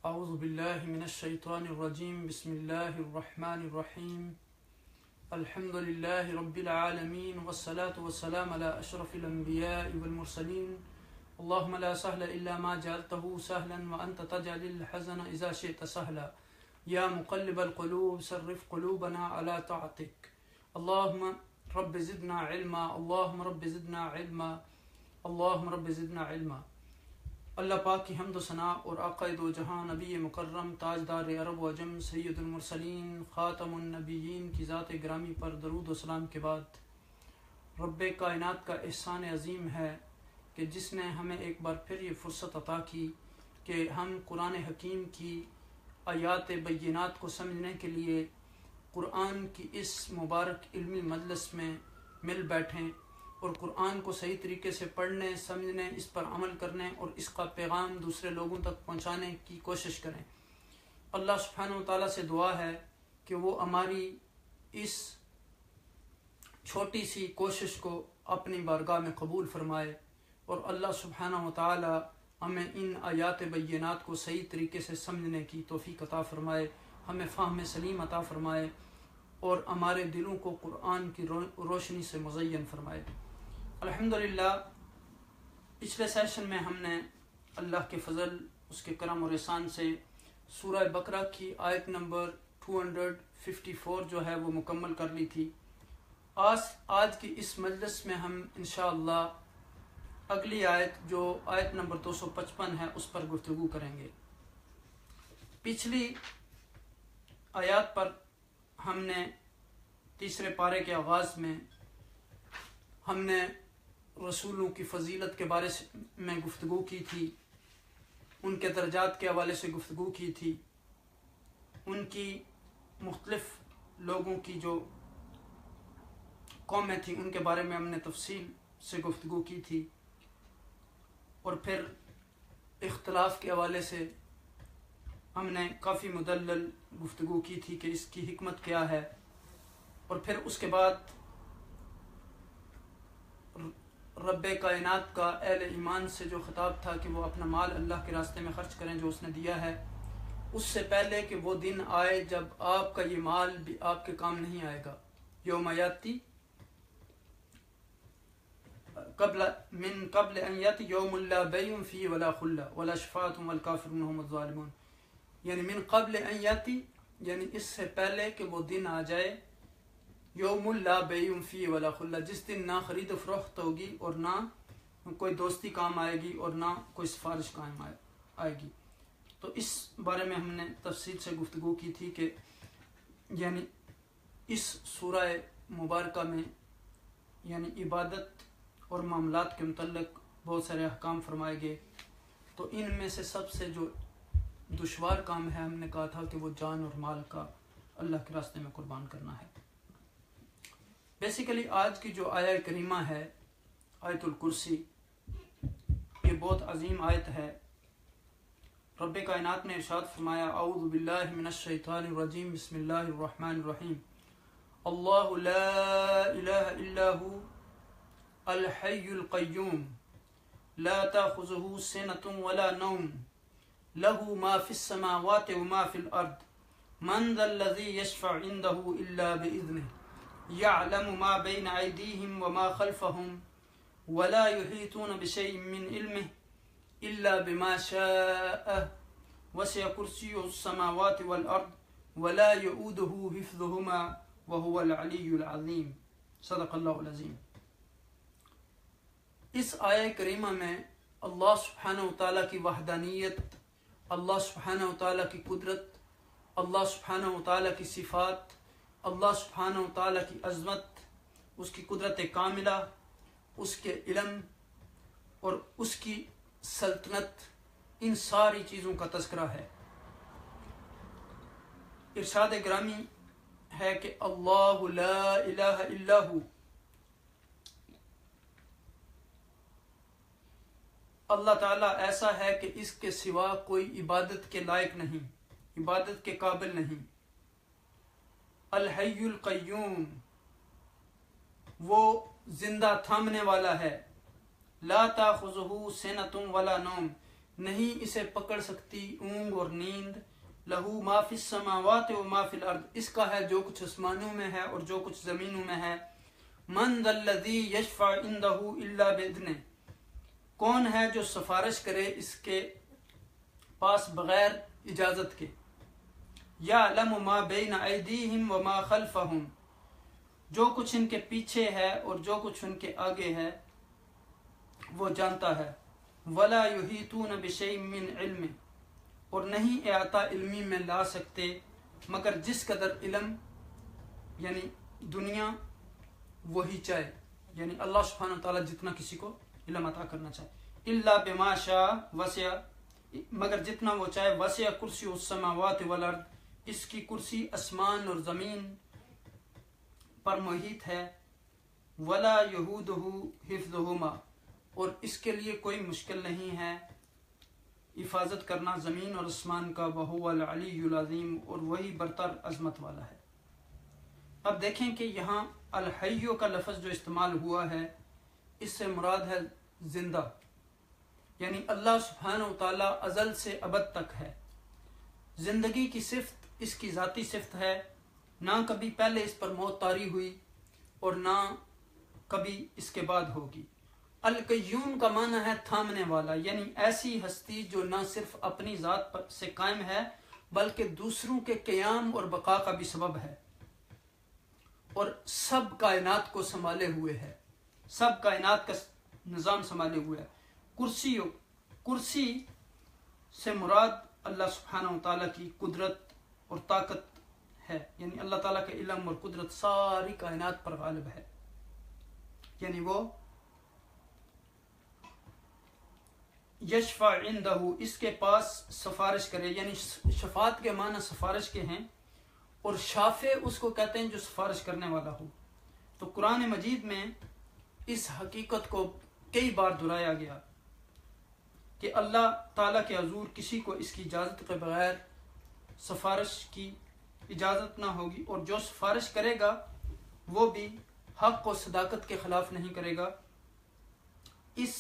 اعوذ باللہ من الشیطان الرجیم بسم اللہ الرحمن الرحیم الحمد للہ رب العالمین والصلاة والسلام علی اشرف الانبیاء والمرسلین اللہم لا سهل الا ما جعلته سهلا وانت تجعل الحزن اذا شئت سهلا یا مقلب القلوب صرف قلوبنا على طاعتك اللہم رب زدنا علما اللہم رب زدنا علما اللہم رب زدنا علما۔ اللہ پاک کی حمد و ثناء اور آقا دو جہاں نبی مکرم تاجدار عرب و عجم سید المرسلین خاتم النبیین کی ذات گرامی پر درود و سلام کے بعد، رب کائنات کا احسان عظیم ہے کہ جس نے ہمیں ایک بار پھر یہ فرصت عطا کی کہ ہم قرآن حکیم کی آیات بینات کو سمجھنے کے لیے قرآن کی اس مبارک علمی مجلس میں مل بیٹھیں اور قرآن کو صحیح طریقے سے پڑھنے، سمجھنے، اس پر عمل کرنے اور اس کا پیغام دوسرے لوگوں تک پہنچانے کی کوشش کریں۔ اللہ سبحانہ و تعالیٰ سے دعا ہے کہ وہ ہماری اس چھوٹی سی کوشش کو اپنی بارگاہ میں قبول فرمائے، اور اللہ سبحانہ و تعالیٰ ہمیں ان آیات بینات کو صحیح طریقے سے سمجھنے کی توفیق عطا فرمائے، ہمیں فہم سلیم عطا فرمائے اور ہمارے دلوں کو قرآن کی روشنی سے مزین فرمائے۔ الحمدللہ پچھلے سیشن میں ہم نے اللہ کے فضل، اس کے کرم اور احسان سے سورہ بقرہ کی آیت نمبر 254 جو ہے وہ مکمل کر لی تھی۔ آج کی اس مجلس میں ہم انشاءاللہ اگلی آیت جو آیت نمبر 255 ہے اس پر گفتگو کریں گے۔ پچھلی آیات پر ہم نے تیسرے پارے کے آغاز میں ہم نے رسولوں کی فضیلت کے بارے میں گفتگو کی تھی، ان کے درجات کے حوالے سے گفتگو کی تھی، ان کی مختلف لوگوں کی جو قومیں تھیں ان کے بارے میں ہم نے تفصیل سے گفتگو کی تھی، اور پھر اختلاف کے حوالے سے ہم نے کافی مدلل گفتگو کی تھی کہ اس کی حکمت کیا ہے، اور پھر اس کے بعد رب کائنات کا اہل ایمان سے جو خطاب تھا کہ وہ اپنا مال اللہ کے راستے میں خرچ کریں جو اس نے دیا ہے، اس سے پہلے کہ وہ دن آئے جب آپ کا یہ مال بھی آپ کے کام نہیں آئے گا۔ یوم یاتی قبل ان یاتی یوم لا بیع فیہ ولا خلہ ولا شفاعۃ والکافرون هم الظالمون، یعنی من قبل ان یاتی یعنی اس سے پہلے کہ وہ دن آ جائے، یوم لا بیع فیہ ولا خلہ، جس دن نہ خرید و فروخت ہوگی اور نہ کوئی دوستی کام آئے گی اور نہ کوئی سفارش کام آئے گی۔ تو اس بارے میں ہم نے تفصیل سے گفتگو کی تھی کہ یعنی اس سورہ مبارکہ میں یعنی عبادت اور معاملات کے متعلق بہت سارے احکام فرمائے گئے، تو ان میں سے سب سے جو دشوار کام ہے ہم نے کہا تھا کہ وہ جان اور مال کا اللہ کے راستے میں قربان کرنا ہے۔ بیسیکلی آج کی جو آیہ کریمہ ہے آیت الکرسی، یہ بہت عظیم آیت ہے۔ رب کائنات نے ارشاد فرمایا اعوذ باللہ من الشیطان الرجیم بسم اللہ الرحمن الرحیم اللہ لا الہ الا هو الحی القیوم لا تأخذه سنة ولا نوم له ما في السماوات وما في الأرض من ذا الذي يشفع عنده إلا بإذنه يعلم ما بين أيديهم وما خلفهم ولا يحيطون بشيء من علمه إلا بما شاء وسع كرسيه السماوات والأرض ولا يؤوده حفظهما وهو العلي العظيم صدق اللہ العظیم۔ اس آیہ کریمہ میں اللہ سبحانہ و تعالیٰ کی وحدانیت، اللہ سبحانہ و تعالیٰ کی قدرت، اللہ سبحانہ و تعالیٰ کی صفات، اللہ سبحانہ و تعالیٰ کی عظمت، اس کی قدرت کاملہ، اس کے علم اور اس کی سلطنت، ان ساری چیزوں کا تذکرہ ہے۔ ارشاد گرامی ہے کہ اللہ لا الہ الا ہو، اللہ تعالیٰ ایسا ہے کہ اس کے سوا کوئی عبادت کے لائق نہیں، عبادت کے قابل نہیں۔ الحی القیوم، وہ زندہ تھامنے والا ہے۔ لا تاخذہ سنۃ ولا نوم، نہیں اسے پکڑ سکتی اونگ اور نیند، لہو ما فی السماوات و ما فی الارض، اس کا ہے جو کچھ آسمانوں میں ہے اور جو کچھ زمینوں میں ہے، من ذا الذی یشفع عندہ الا باذنہ، کون ہے جو سفارش کرے اس کے پاس بغیر اجازت کے، یعلم ما بین ایدیہم وما خلفہم، جو کچھ ان کے پیچھے ہے اور جو کچھ ان کے آگے ہے وہ جانتا ہے، ولا یحیطون بشیء من علم، اور نہیں احاطہ علمی میں لا سکتے مگر جس قدر علم یعنی دنیا وہی چاہے، یعنی اللہ سبحانہ وتعالیٰ جتنا کسی کو علم عطا کرنا چاہے، الا بما شاء وسع، مگر جتنا وہ چاہے، وسع کرسی السماوات والارض، اس کی کرسی آسمان اور زمین پر محیط ہے، ولا یہودہ حفظہما، اور اس کے لیے کوئی مشکل نہیں ہے حفاظت کرنا زمین اور آسمان کا، وہو العلی العظیم، اور وہی برتر عظمت والا ہے۔ اب دیکھیں کہ یہاں الحیو کا لفظ جو استعمال ہوا ہے اس سے مراد ہے زندہ، یعنی اللہ سبحانہ و تعالیٰ ازل سے ابد تک ہے، زندگی کی صفت اس کی ذاتی صفت ہے، نہ کبھی پہلے اس پر موت طاری ہوئی اور نہ کبھی اس کے بعد ہوگی۔ القیوم کا معنی ہے تھامنے والا، یعنی ایسی ہستی جو نہ صرف اپنی ذات سے قائم ہے بلکہ دوسروں کے قیام اور بقا کا بھی سبب ہے، اور سب کائنات کو سنبھالے ہوئے ہے، سب کائنات کا نظام سنبھالے ہوئے ہے۔ کرسی سے مراد اللہ سبحانہ و تعالیٰ کی قدرت اور طاقت ہے، یعنی اللہ تعالیٰ کا علم اور قدرت ساری کائنات پر غالب ہے، یعنی وہ یشفع عندہ، اس کے پاس سفارش کرے، یعنی شفاعت کے معنی سفارش کے ہیں، اور شافع اس کو کہتے ہیں جو سفارش کرنے والا ہو۔ تو قرآن مجید میں اس حقیقت کو کئی بار دہرایا گیا کہ اللہ تعالیٰ کے حضور کسی کو اس کی اجازت کے بغیر سفارش کی اجازت نہ ہوگی، اور جو سفارش کرے گا وہ بھی حق و صداقت کے خلاف نہیں کرے گا۔ اس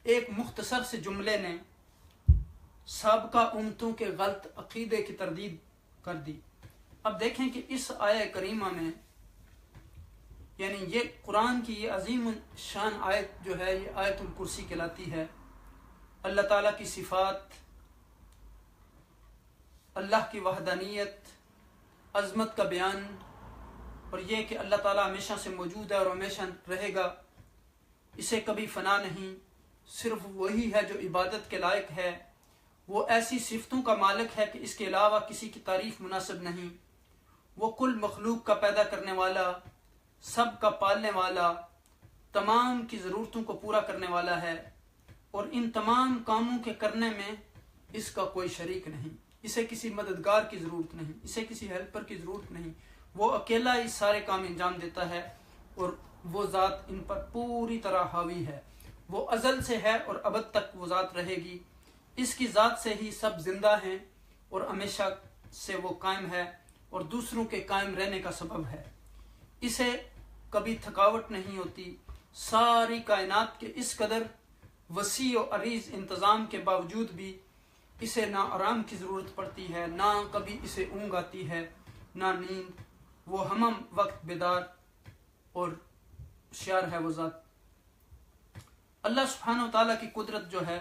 ایک مختصر سے جملے نے سابقہ امتوں کے غلط عقیدے کی تردید کر دی۔ اب دیکھیں کہ اس آیہ کریمہ میں، یعنی یہ قرآن کی یہ عظیم شان آیت جو ہے یہ آیت الکرسی کہلاتی ہے، اللہ تعالیٰ کی صفات، اللہ کی وحدانیت، عظمت کا بیان، اور یہ کہ اللہ تعالیٰ ہمیشہ سے موجود ہے اور ہمیشہ رہے گا، اسے کبھی فنا نہیں، صرف وہی ہے جو عبادت کے لائق ہے، وہ ایسی صفتوں کا مالک ہے کہ اس کے علاوہ کسی کی تعریف مناسب نہیں، وہ کل مخلوق کا پیدا کرنے والا، سب کا پالنے والا، تمام کی ضرورتوں کو پورا کرنے والا ہے، اور ان تمام کاموں کے کرنے میں اس کا کوئی شریک نہیں، اسے کسی مددگار کی ضرورت نہیں، اسے کسی ہیلپر کی ضرورت نہیں، وہ اکیلا ہی سارے کام انجام دیتا ہے، اور وہ ذات ان پر پوری طرح حاوی ہے، وہ ازل سے ہے اور ابد تک وہ ذات رہے گی، اس کی ذات سے ہی سب زندہ ہیں اور ہمیشہ سے وہ قائم ہے اور دوسروں کے قائم رہنے کا سبب ہے، اسے کبھی تھکاوٹ نہیں ہوتی، ساری کائنات کے اس قدر وسیع و عریض انتظام کے باوجود بھی اسے نہ آرام کی ضرورت پڑتی ہے، نہ کبھی اسے اونگ آتی ہے، نہ نیند، وہ ہمم وقت بیدار اور ہوشیار ہے وہ ذات۔ اللہ سبحانہ و تعالیٰ کی قدرت جو ہے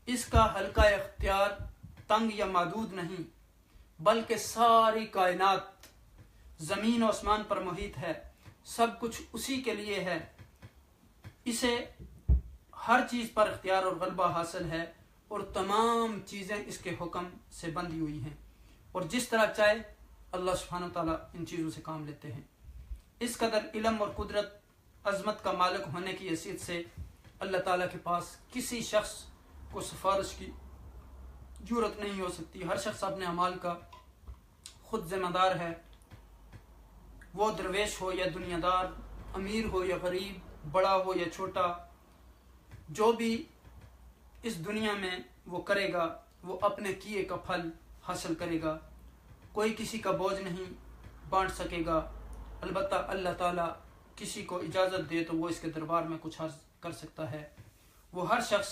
اس کا حلقہ اختیار تنگ یا محدود نہیں، بلکہ ساری کائنات زمین و آسمان پر محیط ہے، سب کچھ اسی کے لیے ہے، اسے ہر چیز پر اختیار اور غلبہ حاصل ہے، اور تمام چیزیں اس کے حکم سے بندھی ہوئی ہیں، اور جس طرح چاہے اللہ سبحانہ تعالیٰ ان چیزوں سے کام لیتے ہیں۔ اس قدر علم اور قدرت، عظمت کا مالک ہونے کی حیثیت سے اللہ تعالیٰ کے پاس کسی شخص کو سفارش کی ضرورت نہیں ہو سکتی، ہر شخص اپنے اعمال کا خود ذمہ دار ہے، وہ درویش ہو یا دنیا دار، امیر ہو یا غریب، بڑا ہو یا چھوٹا، جو بھی اس دنیا میں وہ کرے گا وہ اپنے کیے کا پھل حاصل کرے گا، کوئی کسی کا بوجھ نہیں بانٹ سکے گا، البتہ اللہ تعالیٰ کسی کو اجازت دے تو وہ اس کے دربار میں کچھ حاصل کر سکتا ہے، وہ ہر شخص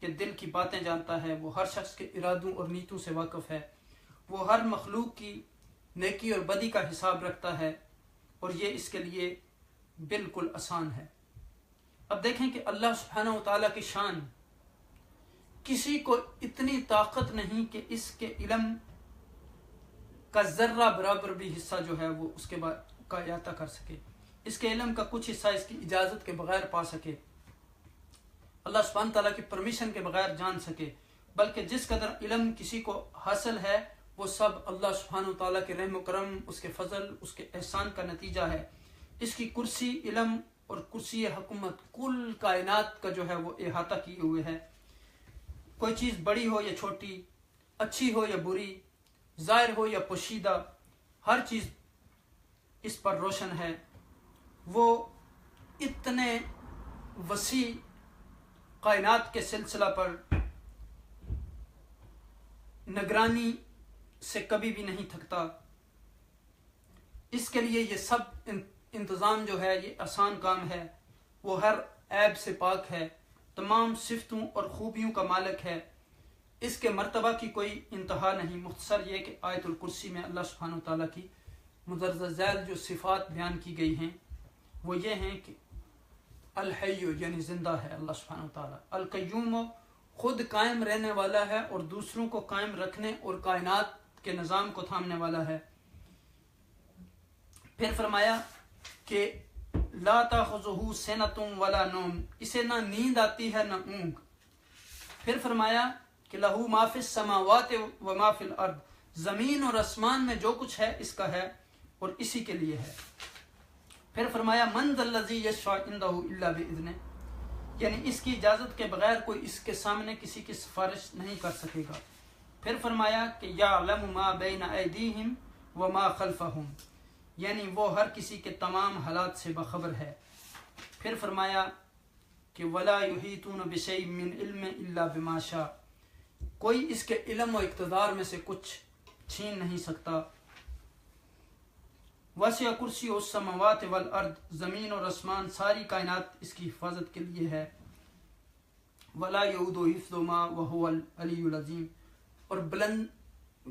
کے دل کی باتیں جانتا ہے، وہ ہر شخص کے ارادوں اور نیتوں سے واقف ہے، وہ ہر مخلوق کی نیکی اور بدی کا حساب رکھتا ہے، اور یہ اس کے لیے بالکل آسان ہے۔ اب دیکھیں کہ اللہ سبحانہ و تعالیٰ کی شان، کسی کو اتنی طاقت نہیں کہ اس کے علم کا ذرہ برابر بھی حصہ جو ہے وہ اس کے بعد کا احاطہ کر سکے، اس کے علم کا کچھ حصہ اس کی اجازت کے بغیر پا سکے، اللہ سبحانہ تعالیٰ کی پرمیشن کے بغیر جان سکے، بلکہ جس قدر علم کسی کو حاصل ہے وہ سب اللہ سبحانہ تعالیٰ کے رحم و کرم، اس کے فضل، اس کے احسان کا نتیجہ ہے۔ اس کی کرسی علم اور کرسی حکومت کل کائنات کا جو ہے وہ احاطہ کیے ہوئے ہے۔ کوئی چیز بڑی ہو یا چھوٹی، اچھی ہو یا بری، ظاہر ہو یا پوشیدہ، ہر چیز اس پر روشن ہے۔ وہ اتنے وسیع کائنات کے سلسلہ پر نگرانی سے کبھی بھی نہیں تھکتا۔ اس کے لیے یہ سب انتظام جو ہے یہ آسان کام ہے۔ وہ ہر عیب سے پاک ہے، تمام صفتوں اور خوبیوں کا مالک ہے، اس کے مرتبہ کی کوئی انتہا نہیں۔ مختصر یہ کہ آیت الکرسی میں اللہ سبحانہ تعالیٰ کی مدرجہ ذیل جو صفات بیان کی گئی ہیں وہ یہ ہیں کہ الحی یعنی زندہ ہے اللہ سبحانہ تعالیٰ، القیوم خود قائم رہنے والا ہے اور دوسروں کو قائم رکھنے اور کائنات کے نظام کو تھامنے والا ہے۔ پھر فرمایا کہ لا تاخذہ سنۃ ولا نوم، اسے نہ نیند آتی ہے نہ اونگ۔ پھر فرمایا کہ لہ ما فی السماوات و ما فی الارض، زمین اور آسمان میں جو کچھ ہے اس کا ہے اور اسی کے لیے ہے۔ پھر فرمایا من ذا الذی یشفع عندہ الا باذنہ، یعنی اس کی اجازت کے بغیر کوئی اس کے سامنے کسی کی سفارش نہیں کر سکے گا۔ پھر فرمایا کہ یعلم ما بین ایدیہم وما خلفہم، یعنی وہ ہر کسی کے تمام حالات سے باخبر ہے۔ پھر فرمایا کہ ولا یحیطون بشیء من علم الا بما شاء، کوئی اس کے علم و اقتدار میں سے کچھ چھین نہیں سکتا۔ وسع کرسی السماوات والارض، زمین اور آسمان ساری کائنات اس کی حفاظت کے لیے ہے۔ ولا یعود حفظہما وهو العلی العظیم، اور بلند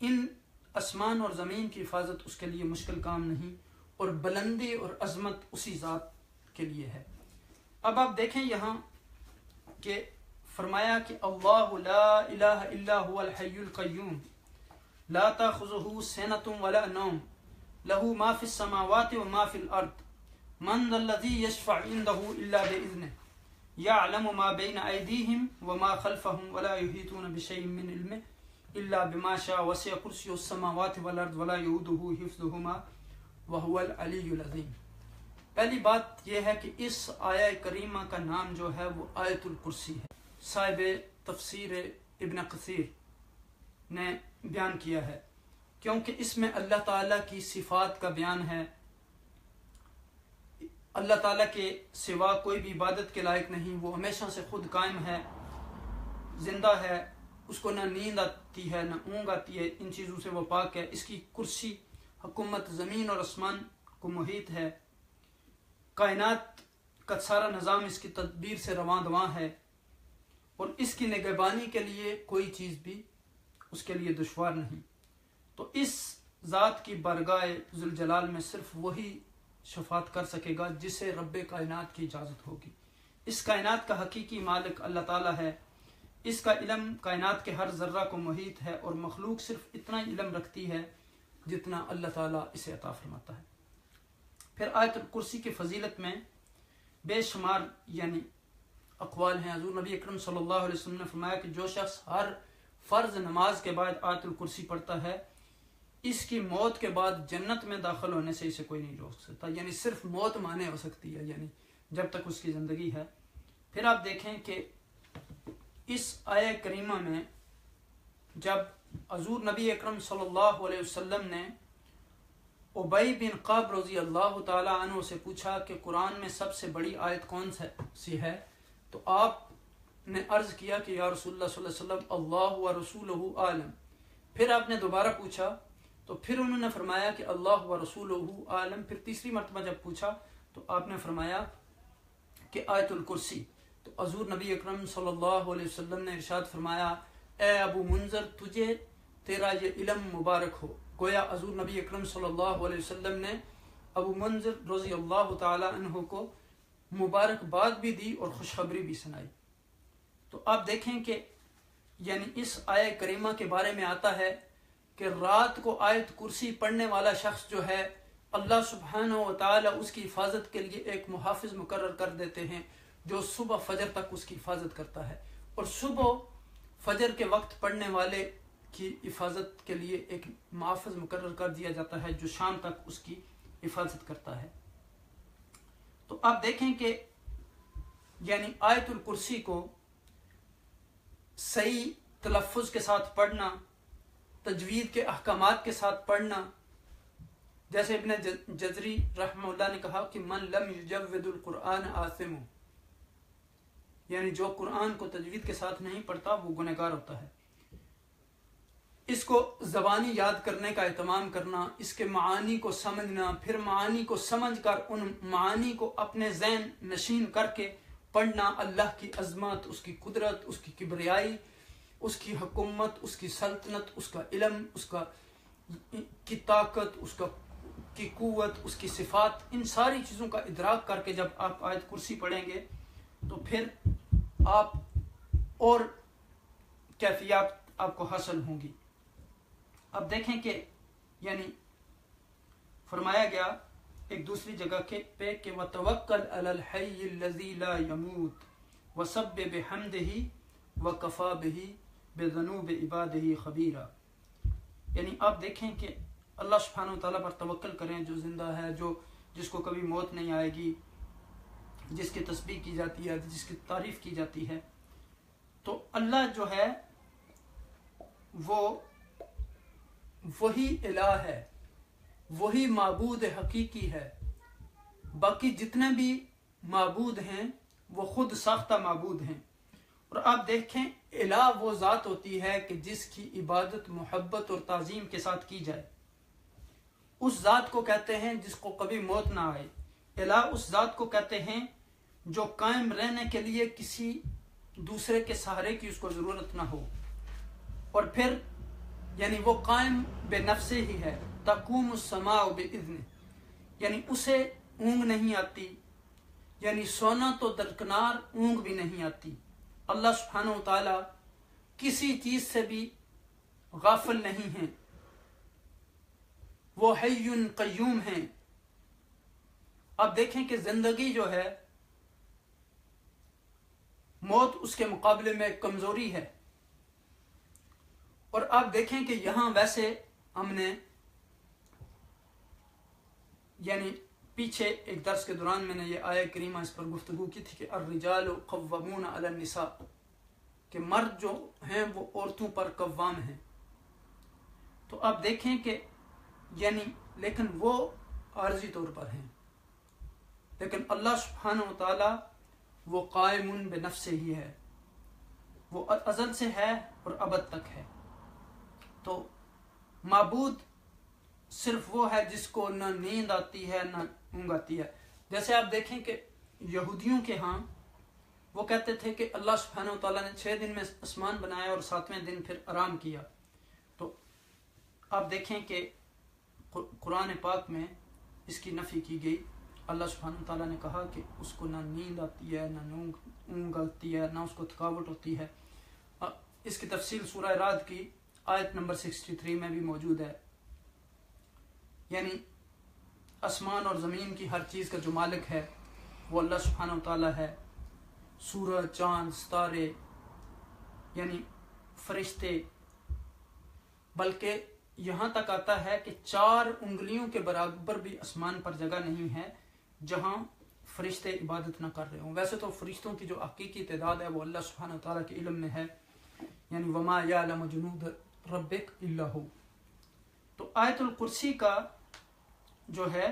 ان آسمان اور زمین کی حفاظت اس کے لیے مشکل کام نہیں، اور بلندی اور عظمت اسی ذات کے لیے ہے۔ اب آپ دیکھیں یہاں کہ فرمایا کہ اللہ لا الہ الا هو الحی القیوم لا تاخذہ سنۃ ولا نوم لہ ما فی السماوات وما فی الارض من ذا الذی یشفع عندہ الا باذنہ یعلم ما بین ایدیہم وما خلفہم ولا یحیطون بشیء من علمہ الا بما شاء وسع کرسی السماوات والارض ولا یؤودہ حفظہما وهو العلی العظیم۔ پہلی بات یہ ہے کہ اس آیہ کریمہ کا نام جو ہے وہ آیت الکرسی ہے۔ صاحب تفسیر ابن کثیر نے بیان کیا ہے کیونکہ اس میں اللہ تعالیٰ کی صفات کا بیان ہے۔ اللہ تعالیٰ کے سوا کوئی بھی عبادت کے لائق نہیں، وہ ہمیشہ سے خود قائم ہے، زندہ ہے، اس کو نہ نیند آتی ہے نہ اونگ آتی ہے، ان چیزوں سے وہ پاک ہے۔ اس کی کرسی حکومت زمین اور آسمان کو محیط ہے، کائنات کا سارا نظام اس کی تدبیر سے رواں دواں ہے، اور اس کی نگہبانی کے لیے کوئی چیز بھی اس کے لیے دشوار نہیں۔ تو اس ذات کی بارگاہ ذوالجلال میں صرف وہی شفاعت کر سکے گا جسے رب کائنات کی اجازت ہوگی۔ اس کائنات کا حقیقی مالک اللہ تعالیٰ ہے، اس کا علم کائنات کے ہر ذرہ کو محیط ہے، اور مخلوق صرف اتنا علم رکھتی ہے جتنا اللہ تعالیٰ اسے عطا فرماتا ہے۔ پھر آیت الکرسی کی فضیلت میں بے شمار یعنی اقوال ہیں۔ حضور نبی اکرم صلی اللہ علیہ وسلم نے فرمایا کہ جو شخص ہر فرض نماز کے بعد آیت الکرسی پڑھتا ہے، اس کی موت کے بعد جنت میں داخل ہونے سے اسے کوئی نہیں روک سکتا، یعنی صرف موت مانے ہو سکتی ہے، یعنی جب تک اس کی زندگی ہے۔ پھر آپ دیکھیں کہ اس آیہ کریمہ میں جب حضور نبی اکرم صلی اللہ علیہ وسلم نے ابی بن کعب رضی اللہ تعالی عنہ سے پوچھا کہ قرآن میں سب سے بڑی آیت کون سی ہے، تو آپ نے عرض کیا کہ یا رسول اللہ صلی اللہ علیہ وسلم اللہ و رسولہ عالم۔ پھر آپ نے دوبارہ پوچھا تو پھر انہوں نے فرمایا کہ اللہ و رسولہ عالم۔ پھر تیسری مرتبہ جب پوچھا تو آپ نے فرمایا کہ آیت الکرسی۔ تو حضور نبی اکرم صلی اللہ علیہ وسلم نے ارشاد فرمایا اے ابو منذر تجھے تیرا یہ علم مبارک ہو. گویا حضور نبی اکرم صلی اللہ علیہ وسلم نے ابو منذر رضی اللہ تعالی عنہ کو مبارکباد بھی دی اور خوشخبری بھی سنائی. تو آپ دیکھیں کہ یعنی اس آیہ کریمہ کے بارے میں آتا ہے کہ رات کو آیت کرسی پڑھنے والا شخص جو ہے اللہ سبحانہ و تعالی اس کی حفاظت کے لیے ایک محافظ مقرر کر دیتے ہیں جو صبح فجر تک اس کی حفاظت کرتا ہے، اور صبح فجر کے وقت پڑھنے والے کی حفاظت کے لیے ایک محافظ مقرر کر دیا جاتا ہے جو شام تک اس کی حفاظت کرتا ہے. تو آپ دیکھیں کہ یعنی آیت الکرسی کو صحیح تلفظ کے ساتھ پڑھنا، تجوید کے احکامات کے ساتھ پڑھنا، جیسے ابن جزری رحمہ اللہ نے کہا کہ من لم یجود القرآن آثم، یعنی جو قرآن کو تجوید کے ساتھ نہیں پڑھتا وہ گنہگار ہوتا ہے. اس کو زبانی یاد کرنے کا اہتمام کرنا، اس کے معانی کو سمجھنا، پھر معانی کو سمجھ کر ان معانی کو اپنے ذہن نشین کر کے پڑھنا، اللہ کی عظمت، اس کی قدرت، اس کی کبریائی، اس کی حکومت، اس کی سلطنت، اس کا علم، اس کی طاقت، اس کی قوت، اس کی صفات، ان ساری چیزوں کا ادراک کر کے جب آپ آیت کرسی پڑھیں گے تو پھر آپ اور کیفیات آپ کو حاصل ہوں گی. اب دیکھیں کہ یعنی فرمایا گیا ایک دوسری جگہ پہ کہ وَتَوَكَّلْ عَلَى الْحَيِّ الَّذِي لَا يَمُوتُ وَسَبِّحْ بِحَمْدِهِ وَكَفَى بِهِ بِذُنُوبِ عِبَادِهِ خَبِيرًا. یعنی آپ دیکھیں کہ اللہ سبحانہ وتعالیٰ پر توکل کریں جو زندہ ہے، جس کو کبھی موت نہیں آئے گی، جس کی تسبیح کی جاتی ہے، جس کی تعریف کی جاتی ہے. تو اللہ جو ہے وہ وہی الہ ہے، وہی معبود حقیقی ہے. باقی جتنے بھی معبود ہیں وہ خود ساختہ معبود ہیں. اور آپ دیکھیں الہ وہ ذات ہوتی ہے کہ جس کی عبادت محبت اور تعظیم کے ساتھ کی جائے. اس ذات کو کہتے ہیں جس کو کبھی موت نہ آئے. الہ اس ذات کو کہتے ہیں جو قائم رہنے کے لیے کسی دوسرے کے سہارے کی اس کو ضرورت نہ ہو، اور پھر یعنی وہ قائم بے نفسے ہی ہے. تقوم السماء بإذنہ، یعنی اسے اونگ نہیں آتی، یعنی سونا تو درکنار اونگ بھی نہیں آتی. اللہ سبحانہ و تعالی کسی چیز سے بھی غافل نہیں ہیں، وہ حی قیوم ہیں. اب دیکھیں کہ زندگی جو ہے موت اس کے مقابلے میں کمزوری ہے. اور آپ دیکھیں کہ یہاں ویسے ہم نے یعنی پیچھے ایک درس کے دوران میں نے یہ آیہ کریمہ اس پر گفتگو کی تھی کہ الرجال قوامون علی النساء، کہ مرد جو ہیں وہ عورتوں پر قوام ہیں. تو آپ دیکھیں کہ یعنی لیکن وہ عارضی طور پر ہیں، لیکن اللہ سبحانہ و تعالی وہ قائم بنفسہ ہی ہے، وہ ازل سے ہے اور ابد تک ہے. تو معبود صرف وہ ہے جس کو نہ نیند آتی ہے نہ اونگ آتی ہے. جیسے آپ دیکھیں کہ یہودیوں کے ہاں وہ کہتے تھے کہ اللہ سبحانہ و تعالیٰ نے 6 دن میں آسمان بنایا اور 7ویں دن پھر آرام کیا. تو آپ دیکھیں کہ قرآن پاک میں اس کی نفی کی گئی. اللہ سبحانہ و تعالیٰ نے کہا کہ اس کو نہ نیند آتی ہے، نہ اونگ آتی ہے، نہ اس کو تھکاوٹ ہوتی ہے. اس کی تفصیل سورہ رعد کی آیت نمبر 63 میں بھی موجود ہے. یعنی آسمان اور زمین کی ہر چیز کا جو مالک ہے وہ اللہ سبحانہ و تعالیٰ ہے. سورج، چاند، ستارے، یعنی فرشتے، بلکہ یہاں تک آتا ہے کہ 4 انگلیوں کے برابر بھی آسمان پر جگہ نہیں ہے جہاں فرشتے عبادت نہ کر رہے ہوں. ویسے تو فرشتوں کی جو حقیقی تعداد ہے وہ اللہ سبحانہ و تعالیٰ کے علم میں ہے، یعنی وما یعلم جنود ربک الا ہو. تو آیت الکرسی کا جو ہے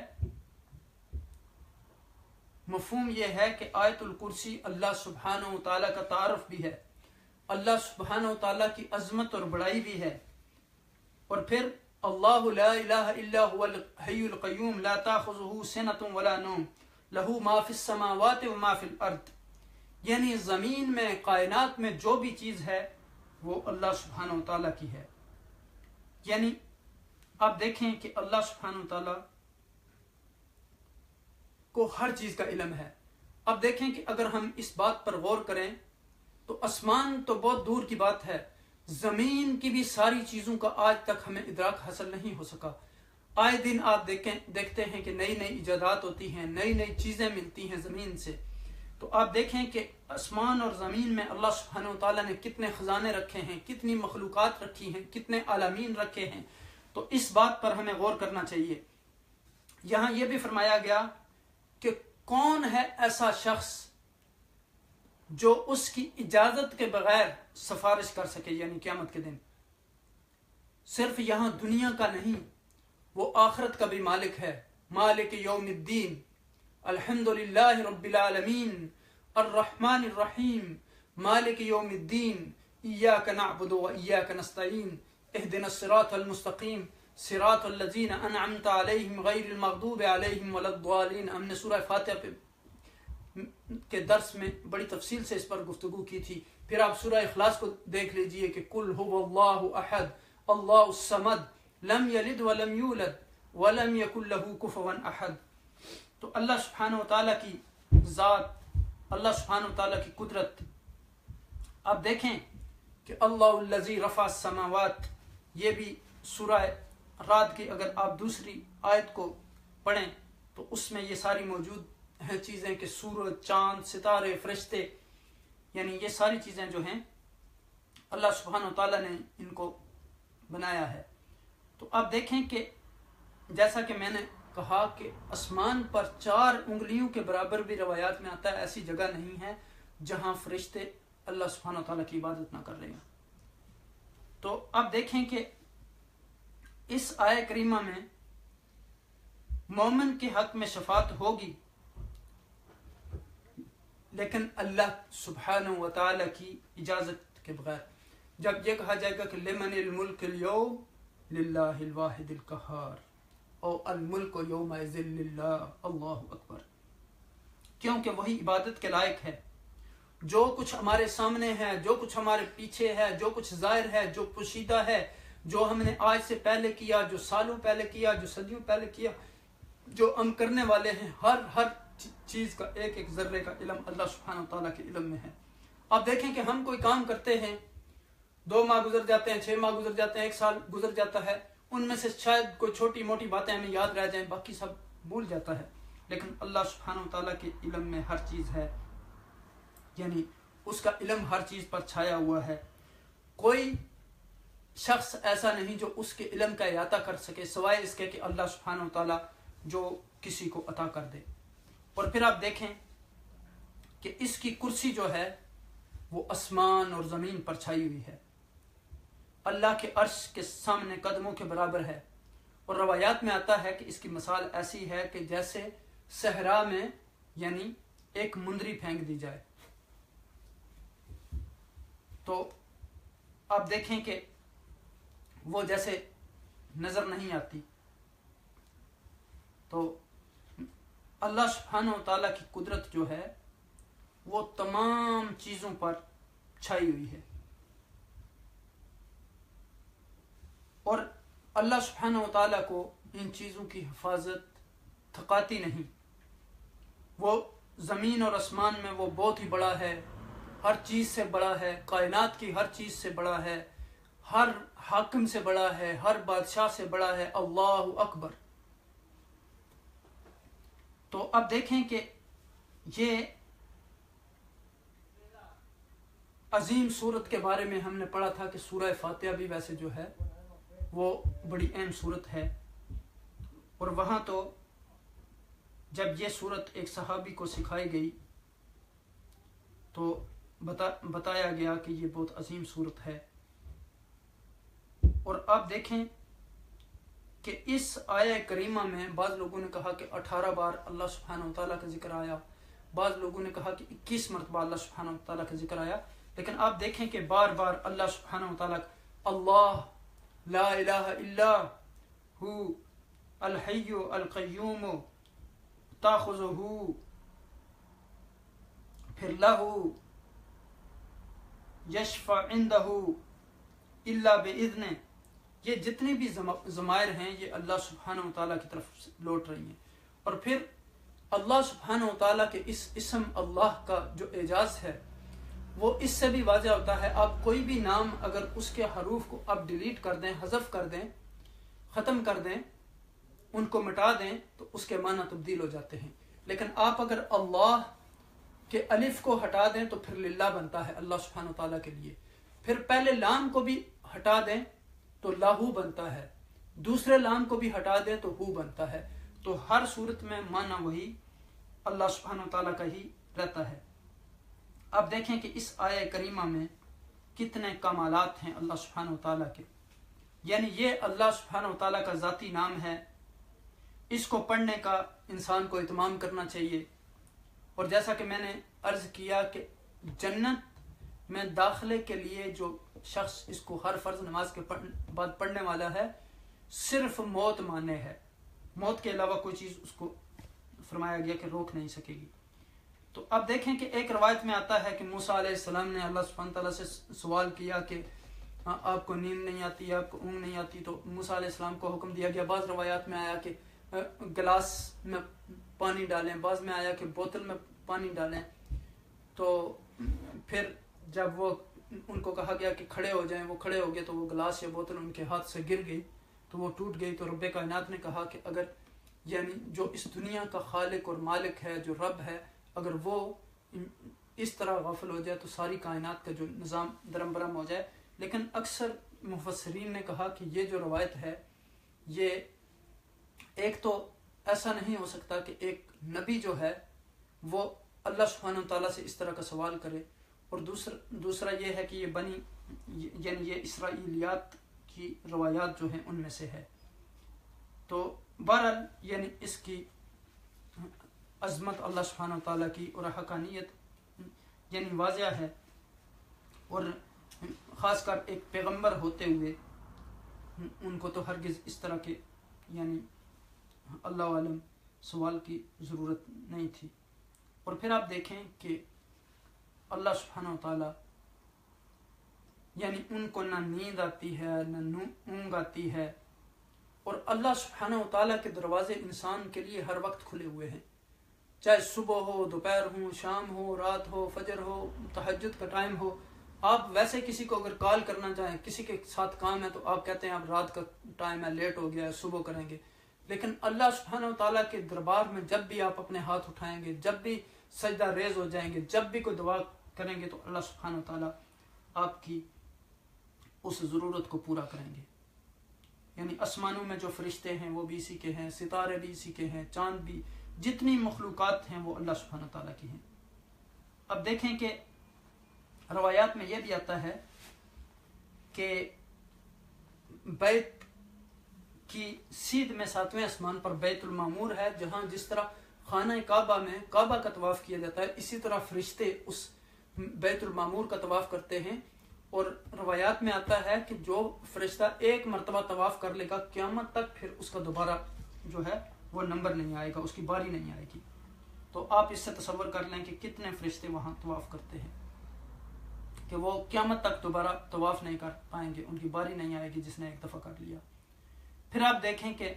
مفہوم یہ ہے کہ آیت الکرسی اللہ سبحانہ و تعالیٰ کا تعارف بھی ہے، اللہ سبحانہ و تعالیٰ کی عظمت اور بڑائی بھی ہے. اور پھر اللہ لا الہ الا هو الحی القیوم لا تاخذہ سنۃ ولا نوم لہ ما فی السماوات وما فی الارض، یعنی زمین میں کائنات میں جو بھی چیز ہے وہ اللہ سبحانہ و تعالیٰ کی ہے. یعنی آپ دیکھیں کہ اللہ سبحانہ و تعالیٰ کو ہر چیز کا علم ہے. اب دیکھیں کہ اگر ہم اس بات پر غور کریں تو آسمان تو بہت دور کی بات ہے، زمین کی بھی ساری چیزوں کا آج تک ہمیں ادراک حاصل نہیں ہو سکا. آئے دن آپ دیکھتے ہیں کہ نئی نئی ایجادات ہوتی ہیں، نئی نئی چیزیں ملتی ہیں زمین سے. تو آپ دیکھیں کہ آسمان اور زمین میں اللہ سبحانہ و تعالیٰ نے کتنے خزانے رکھے ہیں، کتنی مخلوقات رکھی ہیں، کتنے عالمین رکھے ہیں. تو اس بات پر ہمیں غور کرنا چاہیے. یہاں یہ بھی فرمایا گیا کہ کون ہے ایسا شخص جو اس کی اجازت کے بغیر سفارش کر سکے، یعنی قیامت کے دن. صرف یہاں دنیا کا نہیں، وہ آخرت کا بھی مالک ہے. مالک یوم الدین، الحمدللہ رب العالمین، الرحمن الرحیم، مالک یوم الدین، ایاک نعبد و ایاک نستعین، اہدنا الصراط المستقیم، صراط الذین انعمت علیہم غیر المغضوب علیہم ولا الضالین. ہم نے سورہ فاتحہ کے درس میں بڑی تفصیل سے اس پر گفتگو کی تھی. پھر آپ سورہ اخلاص کو دیکھ لیجئے کہ قل هو اللہ احد اللہ الصمد لم یلد ولم یولد ولم یکن له کفوا احد. تو اللہ سبحانہ و تعالیٰ کی ذات، اللہ سبحانہ و تعالیٰ کی قدرت. آپ دیکھیں کہ اللہ الذی رفع السماوات، یہ بھی سورہ رعد کی اگر آپ دوسری آیت کو پڑھیں تو اس میں یہ ساری موجود ہیں چیزیں کہ سورج، چاند، ستارے، فرشتے، یعنی یہ ساری چیزیں جو ہیں اللہ سبحانہ و تعالیٰ نے ان کو بنایا ہے. تو آپ دیکھیں کہ جیسا کہ میں نے کہا کہ آسمان پر 4 انگلیوں کے برابر بھی روایات میں آتا ہے، ایسی جگہ نہیں ہے جہاں فرشتے اللہ سبحانہ و تعالیٰ کی عبادت نہ کر رہے ہیں. تو آپ دیکھیں کہ اس آیہ کریمہ میں مومن کے حق میں شفاعت ہوگی، لیکن اللہ سبحانہ و تعالیٰ کی اجازت کے بغیر. جب یہ کہا جائے گا کہ لمن الملک اليوم للہ الواحد القہار او الملک یومئذ للہ، اللہ اکبر. کیونکہ وہی عبادت کے لائق ہے. جو کچھ ہمارے سامنے ہے، جو کچھ ہمارے پیچھے ہے، جو کچھ ظاہر ہے، جو پوشیدہ ہے، جو ہم نے آج سے پہلے کیا، جو سالوں پہلے کیا، جو صدیوں پہلے کیا، جو ہم کرنے والے ہیں، ہر چیز کا ایک ایک ذرے کا علم اللہ سبحانہ و تعالیٰ کے علم میں ہے. آپ دیکھیں کہ ہم کوئی کام کرتے ہیں، 2 ماہ گزر جاتے ہیں، 6 ماہ گزر جاتے ہیں، 1 سال گزر جاتا ہے، ان میں سے شاید کوئی چھوٹی موٹی باتیں ہمیں یاد رہ جائیں، باقی سب بھول جاتا ہے. لیکن اللہ سبحانہ و تعالیٰ کے علم میں ہر چیز ہے، یعنی اس کا علم ہر چیز پر چھایا ہوا ہے. کوئی شخص ایسا نہیں جو اس کے علم کا احاطہ کر سکے سوائے اس کے کہ اللہ سبحانہ و تعالیٰ جو کسی کو عطا کر دے. اور پھر آپ دیکھیں کہ اس کی کرسی جو ہے وہ آسمان اور زمین پر چھائی ہوئی ہے، اللہ کے عرش کے سامنے قدموں کے برابر ہے. اور روایات میں آتا ہے کہ اس کی مثال ایسی ہے کہ جیسے صحرا میں یعنی ایک مندری پھینک دی جائے. تو آپ دیکھیں کہ وہ جیسے نظر نہیں آتی. تو اللہ سبحانہ و تعالیٰ کی قدرت جو ہے وہ تمام چیزوں پر چھائی ہوئی ہے. اور اللہ سبحانہ و تعالیٰ کو ان چیزوں کی حفاظت تھکاتی نہیں. وہ زمین اور آسمان میں وہ بہت ہی بڑا ہے، ہر چیز سے بڑا ہے، کائنات کی ہر چیز سے بڑا ہے، ہر حاکم سے بڑا ہے، ہر بادشاہ سے بڑا ہے. اللہ اکبر. تو اب دیکھیں کہ یہ عظیم صورت کے بارے میں ہم نے پڑھا تھا کہ سورہ فاتحہ بھی ویسے جو ہے وہ بڑی اہم صورت ہے. اور وہاں تو جب یہ صورت ایک صحابی کو سکھائی گئی تو بتایا گیا کہ یہ بہت عظیم صورت ہے. اور آپ دیکھیں کہ اس آیہ کریمہ میں بعض لوگوں نے کہا کہ 18 بار اللہ سبحانہ و تعالیٰ کا ذکر آیا، بعض لوگوں نے کہا کہ 21 مرتبہ اللہ سبحانہ و تعالیٰ کا ذکر آیا. لیکن آپ دیکھیں کہ بار بار اللہ سبحانہ و تعالیٰ اللہ لا الہ الا ہو الحی القیوم تاخذہ، پھر لہو یشفع عندہ الا باذن، یہ جتنی بھی ضمائر ہیں یہ اللہ سبحانہ وتعالیٰ کی طرف لوٹ رہی ہیں. اور پھر اللہ سبحانہ وتعالیٰ کے اس اسم اللہ کا جو اعجاز ہے وہ اس سے بھی واضح ہوتا ہے. آپ کوئی بھی نام اگر اس کے حروف کو آپ ڈیلیٹ کر دیں، حذف کر دیں، ختم کر دیں، ان کو مٹا دیں تو اس کے معنی تبدیل ہو جاتے ہیں. لیکن آپ اگر اللہ کے الف کو ہٹا دیں تو پھر للہ بنتا ہے اللہ سبحانہ وتعالیٰ کے لیے. پھر پہلے لام کو بھی ہٹا دیں تو لاہو بنتا ہے، دوسرے لام کو بھی ہٹا دیں تو ہو بنتا ہے. تو ہر صورت میں معنی وہی اللہ سبحانہ وتعالیٰ کا ہی رہتا ہے. اب دیکھیں کہ اس آیہ کریمہ میں کتنے کمالات ہیں اللہ سبحانہ وتعالیٰ کے. یعنی یہ اللہ سبحانہ وتعالیٰ کا ذاتی نام ہے، اس کو پڑھنے کا انسان کو اہتمام کرنا چاہیے. اور جیسا کہ میں نے عرض کیا کہ جنت میں داخلے کے لیے جو شخص اس کو ہر فرض نماز کے بعد پڑھنے والا ہے، صرف موت مانے ہے، موت کے علاوہ کوئی چیز اس کو فرمایا گیا کہ روک نہیں سکے گی. تو اب دیکھیں کہ ایک روایت میں آتا ہے کہ موسیٰ علیہ السلام نے اللہ سبحانہ تعالیٰ سے سوال کیا کہ آپ کو نیند نہیں آتی، آپ کو اونگ نہیں آتی، تو موسیٰ علیہ السلام کو حکم دیا گیا. بعض روایات میں آیا کہ گلاس میں پانی ڈالیں، بعض میں آیا کہ بوتل میں پانی ڈالیں. تو پھر جب وہ ان کو کہا گیا کہ کھڑے ہو جائیں، وہ کھڑے ہو گئے تو وہ گلاس یا بوتل ان کے ہاتھ سے گر گئی تو وہ ٹوٹ گئی. تو رب کائنات نے کہا کہ اگر یعنی جو اس دنیا کا خالق اور مالک ہے، جو رب ہے، اگر وہ اس طرح غافل ہو جائے تو ساری کائنات کا جو نظام درم برہم ہو جائے. لیکن اکثر مفسرین نے کہا کہ یہ جو روایت ہے یہ ایک تو ایسا نہیں ہو سکتا کہ ایک نبی جو ہے وہ اللہ سبحانہ وتعالیٰ سے اس طرح کا سوال کرے، اور دوسرا یہ ہے کہ یہ یعنی یہ اسرائیلیات کی روایات جو ہیں ان میں سے ہے. تو بہرحال یعنی اس کی عظمت اللہ سبحانہ وتعالیٰ کی اور حقانیت یعنی واضح ہے. اور خاص کر ایک پیغمبر ہوتے ہوئے ان کو تو ہرگز اس طرح کے یعنی اللہ عالم سوال کی ضرورت نہیں تھی. اور پھر آپ دیکھیں کہ اللہ سبحانہ وتعالیٰ یعنی ان کو نہ نیند آتی ہے نہ اونگ آتی ہے، اور اللہ سبحانہ وتعالیٰ کے دروازے انسان کے لیے ہر وقت کھلے ہوئے ہیں، چاہے صبح ہو، دوپہر ہو، شام ہو، رات ہو، فجر ہو، تہجد کا ٹائم ہو. آپ ویسے کسی کو اگر کال کرنا چاہیں، کسی کے ساتھ کام ہے تو آپ کہتے ہیں اب رات کا ٹائم ہے، لیٹ ہو گیا ہے، صبح کریں گے. لیکن اللہ سبحانہ وتعالیٰ کے دربار میں جب بھی آپ اپنے ہاتھ اٹھائیں گے، جب بھی سجدہ ریز ہو جائیں گے، جب بھی کوئی دعا کریں گے تو اللہ سبحانہ وتعالیٰ آپ کی اس ضرورت کو پورا کریں گے. یعنی آسمانوں میں جو فرشتے ہیں وہ بھی اسی کے ہیں، ستارے بھی اسی کے ہیں، چاند بھی، جتنی مخلوقات ہیں وہ اللہ سبحانہ وتعالیٰ کی ہیں. اب دیکھیں کہ روایات میں یہ بھی آتا ہے کہ بیت کی سیدھ میں 7ویں آسمان پر بیت المعمور ہے، جہاں جس طرح خانہ کعبہ میں کعبہ کا طواف کیا جاتا ہے، اسی طرح فرشتے اس بیت المعمور کا طواف کرتے ہیں. اور روایات میں آتا ہے کہ جو فرشتہ ایک مرتبہ طواف کر لے گا قیامت تک پھر اس کا دوبارہ جو ہے وہ نمبر نہیں آئے گا، اس کی باری نہیں آئے گی. تو آپ اس سے تصور کر لیں کہ کتنے فرشتے وہاں طواف کرتے ہیں کہ وہ قیامت تک دوبارہ طواف نہیں کر پائیں گے، ان کی باری نہیں آئے گی جس نے ایک دفعہ کر لیا. پھر آپ دیکھیں کہ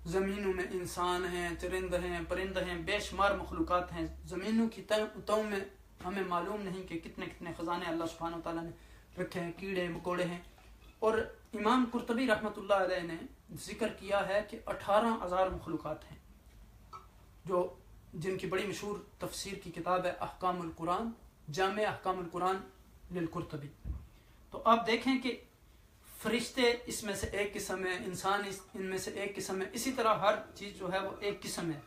زمینوں میں انسان ہیں، چرند ہیں، پرند ہیں، بے شمار مخلوقات ہیں. زمینوں کی تہوں میں ہمیں معلوم نہیں کہ کتنے کتنے خزانے اللہ سبحانہ وتعالیٰ نے رکھے ہیں، کیڑے مکوڑے ہیں. اور امام قرطبی رحمۃ اللہ علیہ نے ذکر کیا ہے کہ 18,000 مخلوقات ہیں جو جن کی بڑی مشہور تفسیر کی کتاب ہے احکام القرآن، جامع احکام القرآن للقرطبی. تو آپ دیکھیں کہ فرشتے اس میں سے ایک قسم ہے، انسان ان میں سے ایک قسم ہے، اسی طرح ہر چیز جو ہے وہ ایک قسم ہے.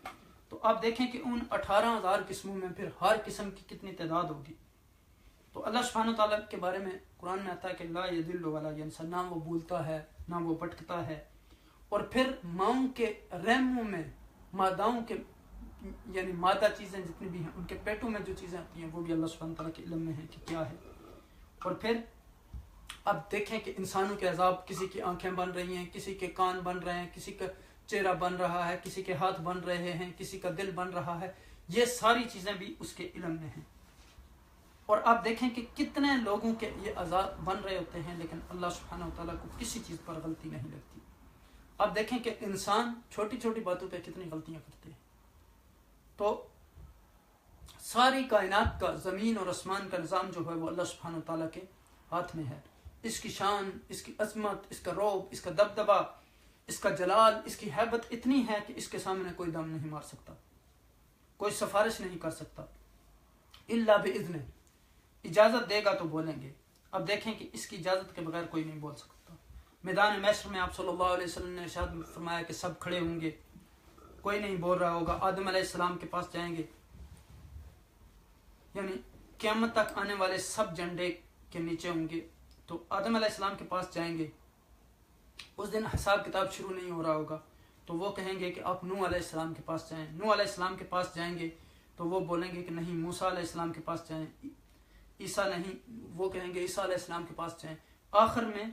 تو آپ دیکھیں کہ ان 18,000 قسموں میں پھر ہر قسم کی کتنی تعداد ہوگی. تو اللہ سبحانہ تعالیٰ کے بارے میں قرآن میں آتا ہے کہ لا یضل ولا ینسیٰ، نہ وہ بھولتا ہے نہ وہ بھٹکتا ہے. اور پھر ماؤں کے رحموں میں ماداؤں کے یعنی مادہ چیزیں جتنی بھی ہیں ان کے پیٹوں میں جو چیزیں آتی ہیں وہ بھی اللہ سبحانہ تعالیٰ کے علم میں ہیں کہ کیا ہے. اور پھر اب دیکھیں کہ انسانوں کے عذاب، کسی کی آنکھیں بن رہی ہیں، کسی کے کان بن رہے ہیں، کسی کا چہرہ بن رہا ہے، کسی کے ہاتھ بن رہے ہیں، کسی کا دل بن رہا ہے، یہ ساری چیزیں بھی اس کے علم میں ہیں. اور آپ دیکھیں کہ کتنے لوگوں کے یہ عذاب بن رہے ہوتے ہیں، لیکن اللہ سبحانہ وتعالیٰ کو کسی چیز پر غلطی نہیں لگتی۔ آپ دیکھیں کہ انسان چھوٹی چھوٹی باتوں پہ کتنی غلطیاں کرتے ہیں۔ تو ساری کائنات کا، زمین اور آسمان کا نظام جو ہے وہ اللہ سبحانہ وتعالیٰ کے ہاتھ میں ہے۔ اس کی شان، اس کی عظمت، اس کا رعب، اس کا دبدبہ، اس کا جلال، اس کی ہیبت اتنی ہے کہ اس کے سامنے کوئی دم نہیں مار سکتا، کوئی سفارش نہیں کر سکتا، الا باذن، اجازت دے گا تو بولیں گے۔ اب دیکھیں کہ اس کی اجازت کے بغیر کوئی نہیں بول سکتا۔ میدان محشر میں آپ صلی اللہ علیہ وسلم نے ارشاد فرمایا کہ سب کھڑے ہوں گے، کوئی نہیں بول رہا ہوگا۔ آدم علیہ السلام کے پاس جائیں گے، یعنی قیامت تک آنے والے سب جھنڈے کے نیچے ہوں گے، تو آدم علیہ السلام کے پاس جائیں گے۔ اس دن حساب کتاب شروع نہیں ہو رہا ہوگا، تو وہ کہیں گے کہ آپ نوح علیہ السلام کے پاس جائیں۔ نوح علیہ السلام کے پاس جائیں گے تو وہ بولیں گے کہ نہیں موسیٰ علیہ السلام کے پاس جائیں۔ عیسیٰ نہیں، وہ کہیں گے عیسیٰ علیہ السلام کے پاس جائیں۔ آخر میں